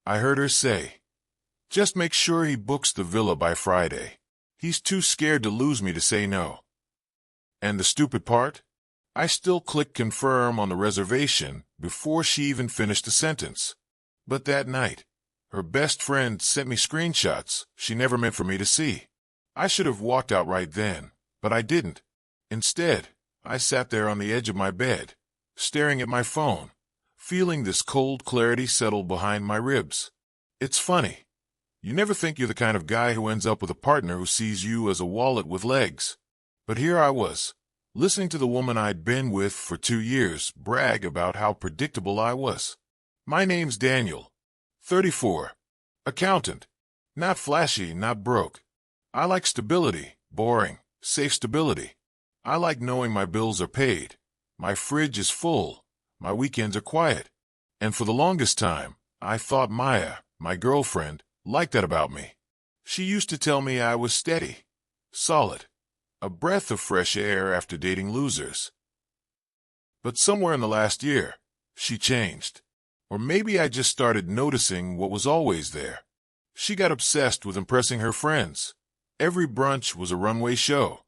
I heard her say. Just make sure he books the villa by Friday. He's too scared to lose me to say no. And the stupid part? I still clicked confirm on the reservation before she even finished the sentence. But that night, her best friend sent me screenshots she never meant for me to see. I should have walked out right then, but I didn't. Instead, I sat there on the edge of my bed, staring at my phone, feeling this cold clarity settle behind my ribs. It's funny. You never think you're the kind of guy who ends up with a partner who sees you as a wallet with legs. But here I was, listening to the woman I'd been with for 2 years brag about how predictable I was. My name's Daniel, 34, accountant, not flashy, not broke. I like stability, boring, safe stability. I like knowing my bills are paid, my fridge is full, my weekends are quiet. And for the longest time, I thought Maya, my girlfriend, liked that about me. She used to tell me I was steady, solid, a breath of fresh air after dating losers. But somewhere in the last year, she changed. Or maybe I just started noticing what was always there. She got obsessed with impressing her friends. Every brunch was a runway show.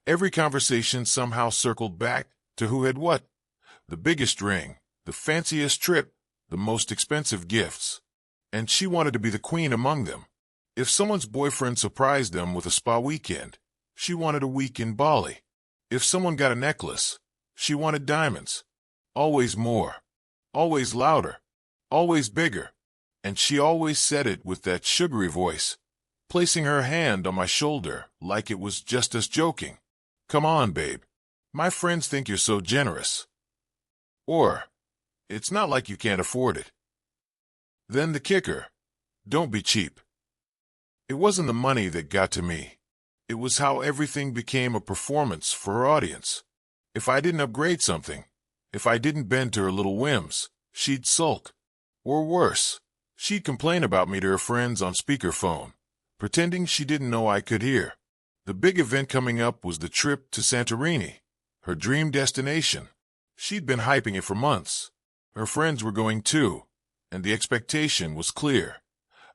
Every conversation somehow circled back to who had what. The biggest ring, the fanciest trip, the most expensive gifts. And she wanted to be the queen among them. If someone's boyfriend surprised them with a spa weekend, she wanted a week in Bali. If someone got a necklace, she wanted diamonds. Always more. Always louder. Always bigger. And she always said it with that sugary voice, placing her hand on my shoulder like it was just us joking. Come on, babe. My friends think you're so generous. Or, it's not like you can't afford it. Then the kicker. Don't be cheap. It wasn't the money that got to me. It was how everything became a performance for her audience. If I didn't upgrade something, if I didn't bend to her little whims, she'd sulk. Or worse, she'd complain about me to her friends on speakerphone, pretending she didn't know I could hear. The big event coming up was the trip to Santorini, her dream destination. She'd been hyping it for months. Her friends were going too, and the expectation was clear.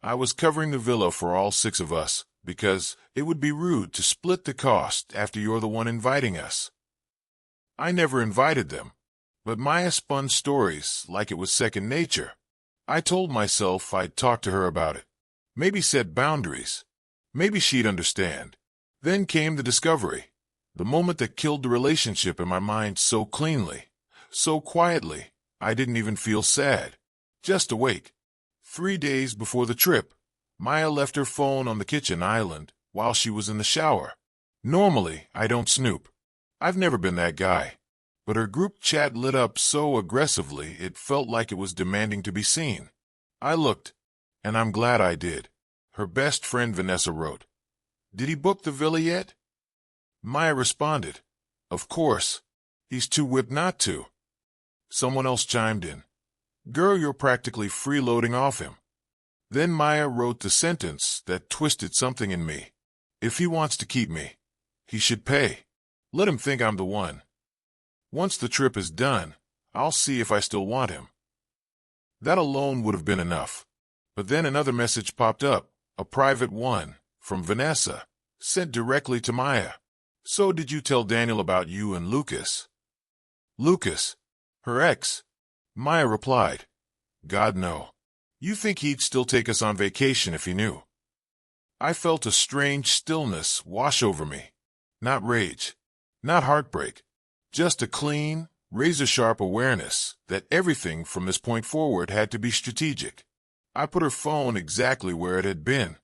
I was covering the villa for all 6 of us, because it would be rude to split the cost after you're the one inviting us. I never invited them, but Maya spun stories like it was second nature. I told myself I'd talk to her about it, maybe set boundaries, maybe she'd understand. Then came the discovery, the moment that killed the relationship in my mind so cleanly, so quietly, I didn't even feel sad, just awake. 3 days before the trip, Maya left her phone on the kitchen island while she was in the shower. Normally, I don't snoop. I've never been that guy. But her group chat lit up so aggressively it felt like it was demanding to be seen. I looked, and I'm glad I did. Her best friend Vanessa wrote, "Did he book the villa yet?" Maya responded, "Of course. He's too whipped not to." Someone else chimed in, "Girl, you're practically freeloading off him." Then Maya wrote the sentence that twisted something in me. "If he wants to keep me, he should pay. Let him think I'm the one. Once the trip is done, I'll see if I still want him." That alone would have been enough. But then another message popped up, a private one, from Vanessa, sent directly to Maya. "So did you tell Daniel about you and Lucas?" "Lucas? Her ex?" Maya replied, "God, no. You think he'd still take us on vacation if he knew?" I felt a strange stillness wash over me. Not rage, not heartbreak, just a clean, razor-sharp awareness that everything from this point forward had to be strategic. I put her phone exactly where it had been.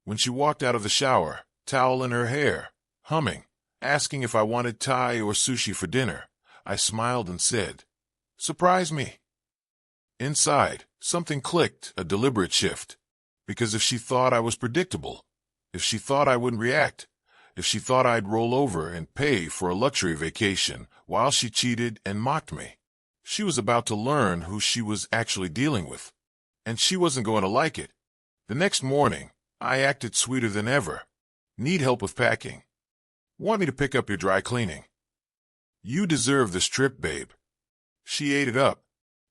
When she walked out of the shower, towel in her hair, humming, asking if I wanted Thai or sushi for dinner, I smiled and said, "Surprise me." Inside, something clicked, a deliberate shift. Because if she thought I was predictable, if she thought I wouldn't react, if she thought I'd roll over and pay for a luxury vacation while she cheated and mocked me, she was about to learn who she was actually dealing with. And she wasn't going to like it. The next morning, I acted sweeter than ever. "Need help with packing? Want me to pick up your dry cleaning?" "You deserve this trip, babe." She ate it up.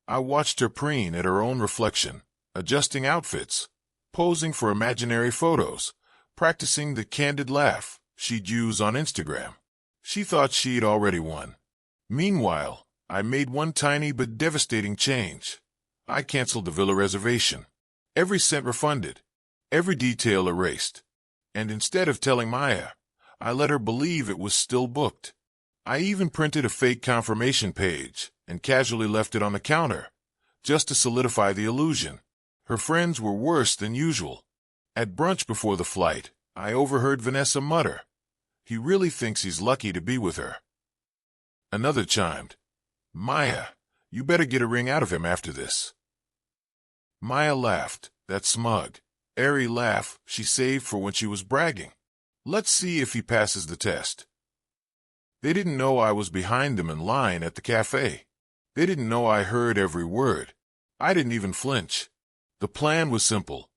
I watched her preen at her own reflection, adjusting outfits, posing for imaginary photos, practicing the candid laugh she'd use on Instagram. She thought she'd already won. Meanwhile, I made one tiny but devastating change. I canceled the villa reservation. Every cent refunded, every detail erased. And instead of telling Maya, I let her believe it was still booked. I even printed a fake confirmation page and casually left it on the counter, just to solidify the illusion. Her friends were worse than usual. At brunch before the flight, I overheard Vanessa mutter, "He really thinks he's lucky to be with her." Another chimed, "Maya, you better get a ring out of him after this." Maya laughed, that smug, airy laugh she saved for when she was bragging. "Let's see if he passes the test." They didn't know I was behind them in line at the cafe. They didn't know I heard every word. I didn't even flinch. The plan was simple.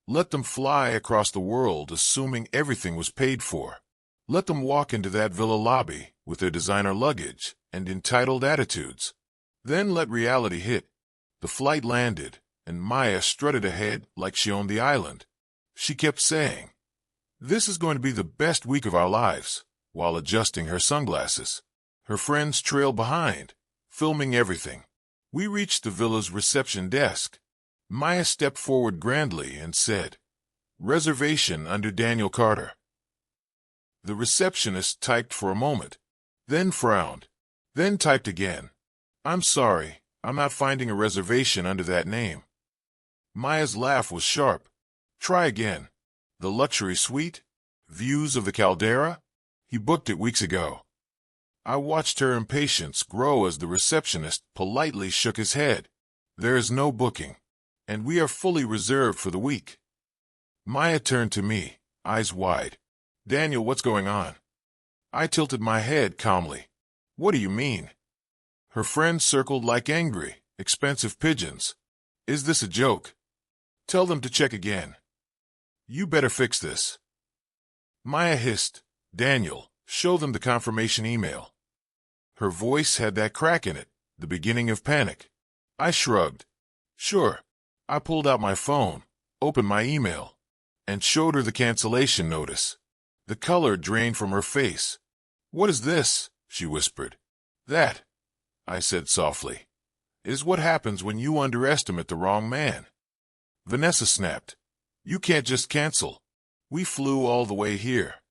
Let them fly across the world assuming everything was paid for. Let them walk into that villa lobby with their designer luggage and entitled attitudes. Then let reality hit. The flight landed, and Maya strutted ahead like she owned the island. She kept saying, "This is going to be the best week of our lives," while adjusting her sunglasses. Her friends trailed behind, filming everything. We reached the villa's reception desk. Maya stepped forward grandly and said, "Reservation under Daniel Carter." The receptionist typed for a moment, then frowned, then typed again. "I'm sorry, I'm not finding a reservation under that name." Maya's laugh was sharp. "Try again. The luxury suite? Views of the caldera? He booked it weeks ago." I watched her impatience grow as the receptionist politely shook his head. "There is no booking, and we are fully reserved for the week." Maya turned to me, eyes wide. "Daniel, what's going on?" I tilted my head calmly. "What do you mean?" Her friends circled like angry, expensive pigeons. "Is this a joke? Tell them to check again. You better fix this." Maya hissed, "Daniel, show them the confirmation email." Her voice had that crack in it, the beginning of panic. I shrugged. "Sure." I pulled out my phone, opened my email, and showed her the cancellation notice. The color drained from her face. "What is this?" she whispered. "That," I said softly, "is what happens when you underestimate the wrong man." Vanessa snapped, "You can't just cancel. We flew all the way here."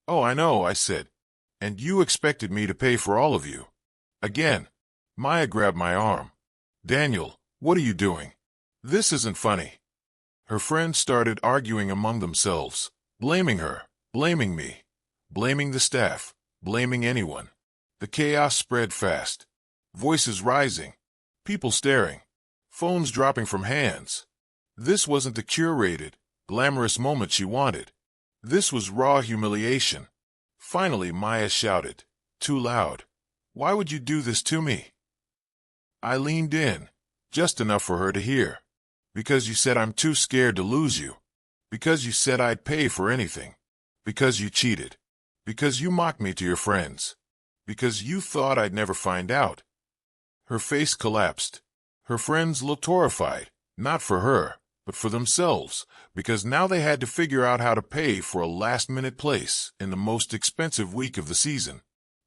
"Oh, I know," I said. "And you expected me to pay for all of you." Again, Maya grabbed my arm. "Daniel, what are you doing? This isn't funny." Her friends started arguing among themselves, blaming her, blaming me, blaming the staff, blaming anyone. The chaos spread fast. Voices rising, people staring, phones dropping from hands. This wasn't the curated, glamorous moment she wanted. This was raw humiliation. Finally, Maya shouted, too loud, "Why would you do this to me?" I leaned in, just enough for her to hear. "Because you said I'm too scared to lose you. Because you said I'd pay for anything. Because you cheated. Because you mocked me to your friends. Because you thought I'd never find out." Her face collapsed. Her friends looked horrified, not for her, but for themselves, because now they had to figure out how to pay for a last-minute place in the most expensive week of the season.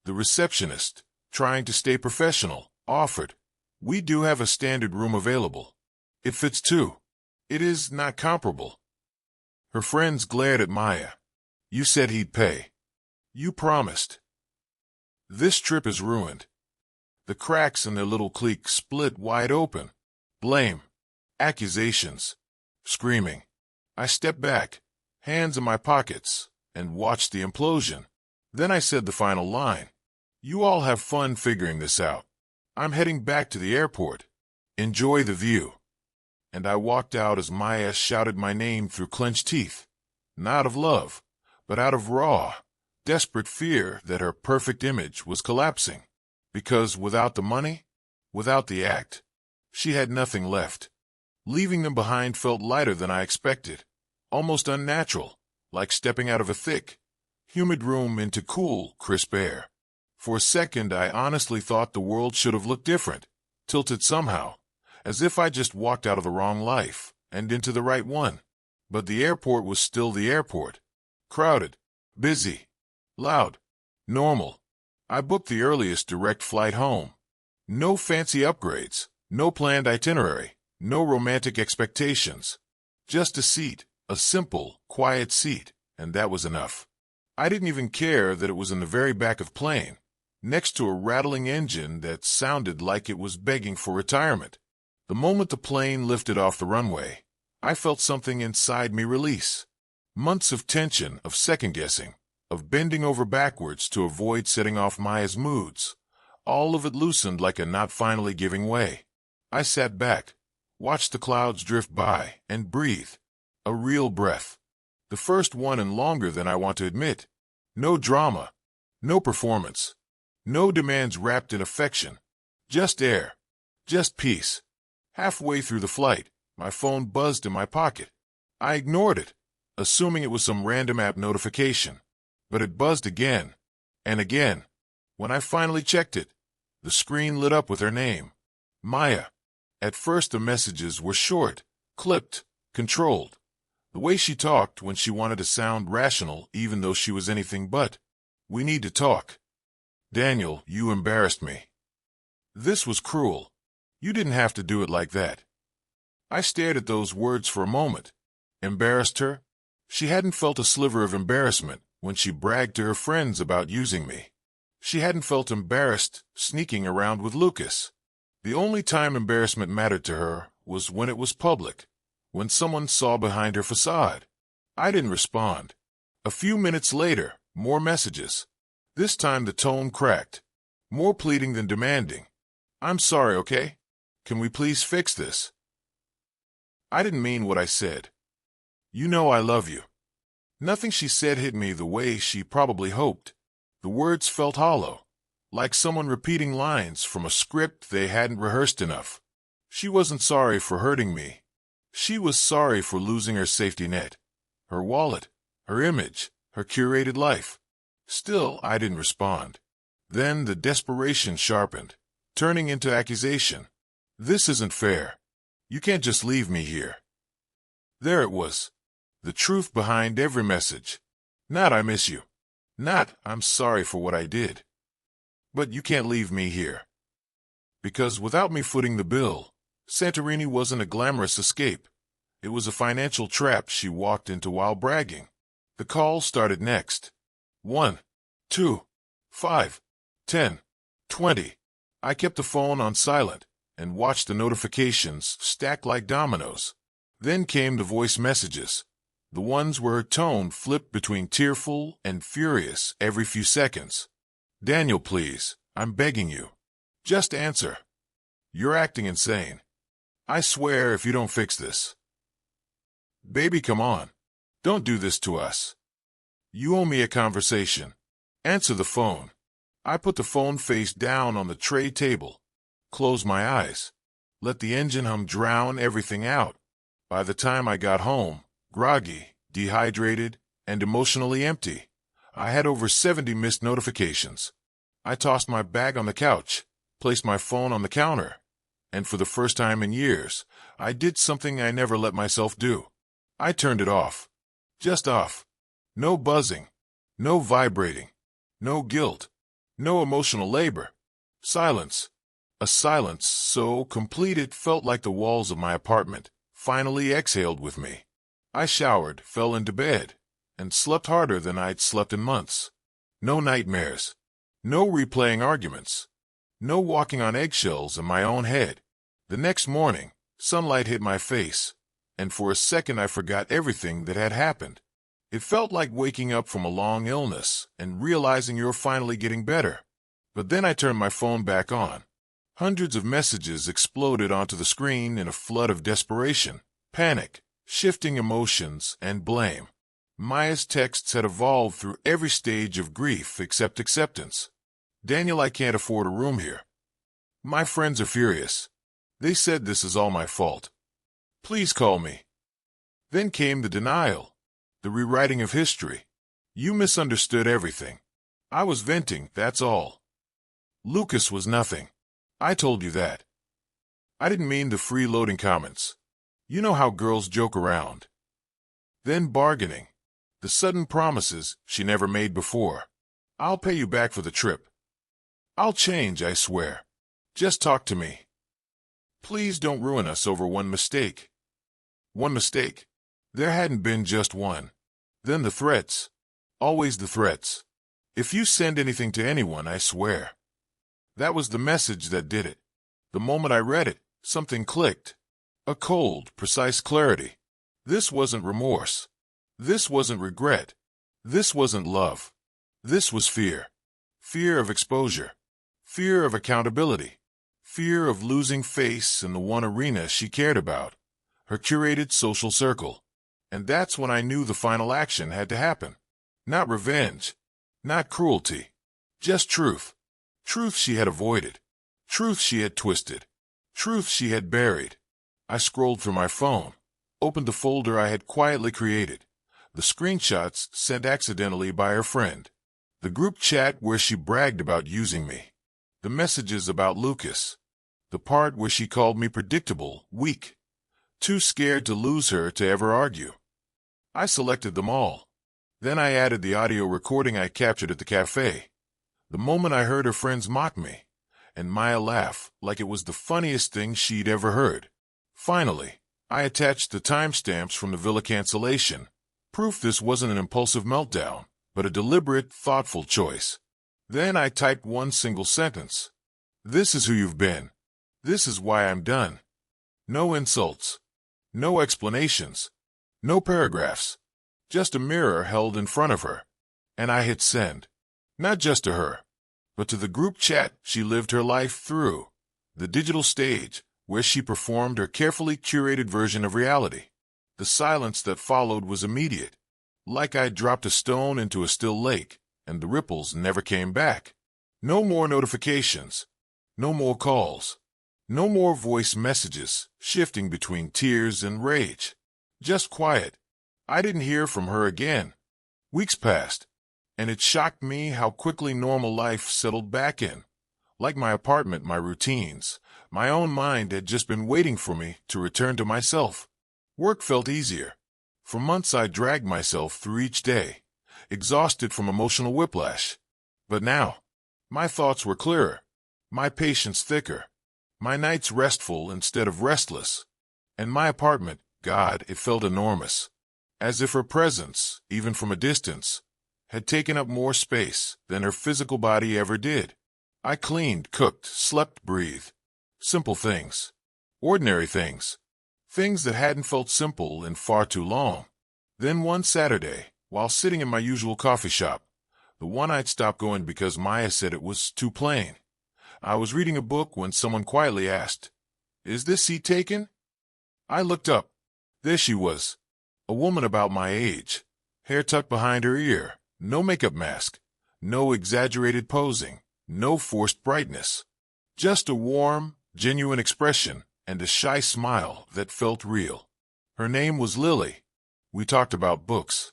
The receptionist, trying to stay professional, offered, "We do have a standard room available. It fits two. It is not comparable." Her friends glared at Maya. "You said he'd pay. You promised." This trip is ruined. The cracks in their little clique split wide open. Blame. Accusations. Screaming. I stepped back, hands in my pockets, and watched the implosion. Then I said the final line. "You all have fun figuring this out. I'm heading back to the airport. Enjoy the view." And I walked out as Maya shouted my name through clenched teeth. Not of love, but out of raw, desperate fear that her perfect image was collapsing. Because without the money, without the act, she had nothing left. Leaving them behind felt lighter than I expected, almost unnatural, like stepping out of a thick, humid room into cool, crisp air. For a second I honestly thought the world should have looked different, tilted somehow, as if I just walked out of the wrong life and into the right one. But the airport was still the airport. Crowded, busy, loud, normal. I booked the earliest direct flight home. No fancy upgrades, no planned itinerary, no romantic expectations. Just a seat, a simple, quiet seat, and that was enough. I didn't even care that it was in the very back of the plane, next to a rattling engine that sounded like it was begging for retirement. The moment the plane lifted off the runway, I felt something inside me release. Months of tension, of second-guessing, of bending over backwards to avoid setting off Maya's moods. All of it loosened like a knot finally giving way. I sat back, watched the clouds drift by, and breathed. A real breath. The first one and longer than I want to admit. No drama. No performance. No demands wrapped in affection. Just air. Just peace. Halfway through the flight, my phone buzzed in my pocket. I ignored it, assuming it was some random app notification. But it buzzed again, and again. When I finally checked it, the screen lit up with her name. Maya. At first the messages were short, clipped, controlled. The way she talked when she wanted to sound rational even though she was anything but. We need to talk. Daniel, you embarrassed me. This was cruel. You didn't have to do it like that. I stared at those words for a moment. Embarrassed her? She hadn't felt a sliver of embarrassment when she bragged to her friends about using me. She hadn't felt embarrassed sneaking around with Lucas. The only time embarrassment mattered to her was when it was public, when someone saw behind her facade. I didn't respond. A few minutes later, more messages. This time the tone cracked. More pleading than demanding. I'm sorry, okay? Can we please fix this? I didn't mean what I said. You know I love you. Nothing she said hit me the way she probably hoped. The words felt hollow, like someone repeating lines from a script they hadn't rehearsed enough. She wasn't sorry for hurting me. She was sorry for losing her safety net, her wallet, her image, her curated life. Still, I didn't respond. Then the desperation sharpened, turning into accusation. This isn't fair. You can't just leave me here. There it was. The truth behind every message. Not I miss you. Not I'm sorry for what I did. But you can't leave me here. Because without me footing the bill, Santorini wasn't a glamorous escape. It was a financial trap she walked into while bragging. The call started next. 1, 2, 5, 10, 20. I kept the phone on silent and watched the notifications stack like dominoes. Then came the voice messages. The ones where her tone flipped between tearful and furious every few seconds. Daniel, please, I'm begging you. Just answer. You're acting insane. I swear if you don't fix this. Baby, come on. Don't do this to us. You owe me a conversation. Answer the phone. I put the phone face down on the tray table. Closed my eyes. Let the engine hum drown everything out. By the time I got home, groggy, dehydrated, and emotionally empty, I had over 70 missed notifications. I tossed my bag on the couch, placed my phone on the counter, and for the first time in years, I did something I never let myself do. I turned it off. Just off. No buzzing. No vibrating. No guilt. No emotional labor. Silence. A silence so complete it felt like the walls of my apartment finally exhaled with me. I showered, fell into bed, and slept harder than I'd slept in months. No nightmares. No replaying arguments. No walking on eggshells in my own head. The next morning, sunlight hit my face, and for a second I forgot everything that had happened. It felt like waking up from a long illness and realizing you're finally getting better. But then I turned my phone back on. Hundreds of messages exploded onto the screen in a flood of desperation, panic, shifting emotions, and blame. Maya's texts had evolved through every stage of grief except acceptance. Daniel, I can't afford a room here. My friends are furious. They said this is all my fault. Please call me. Then came the denial, the rewriting of history. You misunderstood everything. I was venting, that's all. Lucas was nothing. I told you that. I didn't mean the freeloading comments. You know how girls joke around. Then bargaining. The sudden promises she never made before. I'll pay you back for the trip. I'll change, I swear. Just talk to me. Please don't ruin us over one mistake. One mistake. There hadn't been just one. Then the threats. Always the threats. If you send anything to anyone, I swear. That was the message that did it. The moment I read it, something clicked. A cold, precise clarity. This wasn't remorse. This wasn't regret. This wasn't love. This was fear. Fear of exposure. Fear of accountability. Fear of losing face in the one arena she cared about. Her curated social circle. And that's when I knew the final action had to happen. Not revenge. Not cruelty. Just truth. Truth she had avoided. Truth she had twisted. Truth she had buried. I scrolled through my phone. Opened the folder I had quietly created. The screenshots sent accidentally by her friend. The group chat where she bragged about using me. The messages about Lucas. The part where she called me predictable, weak. Too scared to lose her to ever argue. I selected them all. Then I added the audio recording I captured at the cafe. The moment I heard her friends mock me, and Maya laugh like it was the funniest thing she'd ever heard. Finally, I attached the timestamps from the villa cancellation, proof this wasn't an impulsive meltdown, but a deliberate, thoughtful choice. Then I typed one single sentence. This is who you've been. This is why I'm done. No insults. No explanations. No paragraphs. Just a mirror held in front of her. And I hit send. Not just to her, but to the group chat she lived her life through. The digital stage, where she performed her carefully curated version of reality. The silence that followed was immediate. Like I'd dropped a stone into a still lake, and the ripples never came back. No more notifications. No more calls. No more voice messages, shifting between tears and rage. Just quiet. I didn't hear from her again. Weeks passed, and it shocked me how quickly normal life settled back in. Like my apartment, my routines, my own mind had just been waiting for me to return to myself. Work felt easier. For months I dragged myself through each day, exhausted from emotional whiplash. But now, my thoughts were clearer, my patience thicker, my nights restful instead of restless. And my apartment, God, it felt enormous. As if her presence, even from a distance, had taken up more space than her physical body ever did. I cleaned, cooked, slept, breathed. Simple things. Ordinary things. Things that hadn't felt simple in far too long. Then one Saturday, while sitting in my usual coffee shop, the one I'd stopped going because Maya said it was too plain, I was reading a book when someone quietly asked, "Is this seat taken?" I looked up. There she was. A woman about my age, hair tucked behind her ear, no makeup mask, no exaggerated posing, no forced brightness. Just a warm, genuine expression and a shy smile that felt real. Her name was Lily. We talked about books,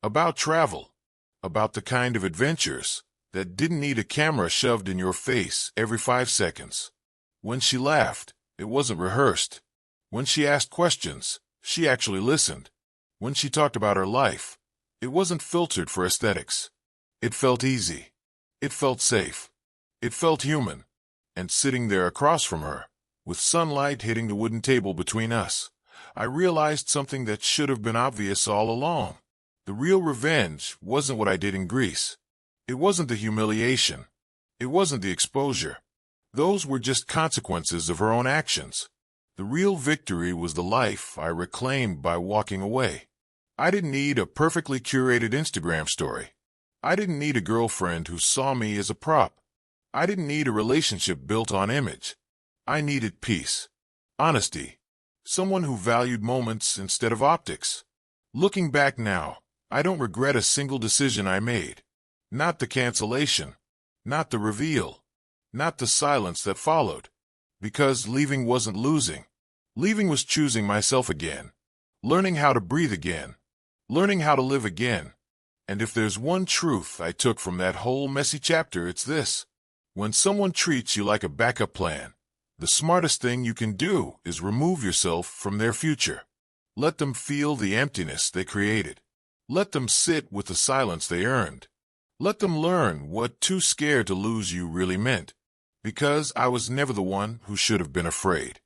about travel, about the kind of adventures that didn't need a camera shoved in your face every 5 seconds. When she laughed, it wasn't rehearsed. When she asked questions, she actually listened. When she talked about her life, it wasn't filtered for aesthetics. It felt easy. It felt safe. It felt human. And sitting there across from her, with sunlight hitting the wooden table between us, I realized something that should have been obvious all along. The real revenge wasn't what I did in Greece. It wasn't the humiliation. It wasn't the exposure. Those were just consequences of her own actions. The real victory was the life I reclaimed by walking away. I didn't need a perfectly curated Instagram story. I didn't need a girlfriend who saw me as a prop. I didn't need a relationship built on image. I needed peace, honesty, someone who valued moments instead of optics. Looking back now, I don't regret a single decision I made. Not the cancellation, not the reveal, not the silence that followed. Because leaving wasn't losing. Leaving was choosing myself again, learning how to breathe again, learning how to live again. And if there's one truth I took from that whole messy chapter, it's this. When someone treats you like a backup plan, The smartest thing you can do is remove yourself from their future. Let them feel the emptiness they created. Let them sit with the silence they earned. Let them learn what too scared to lose you really meant. Because I was never the one who should have been afraid.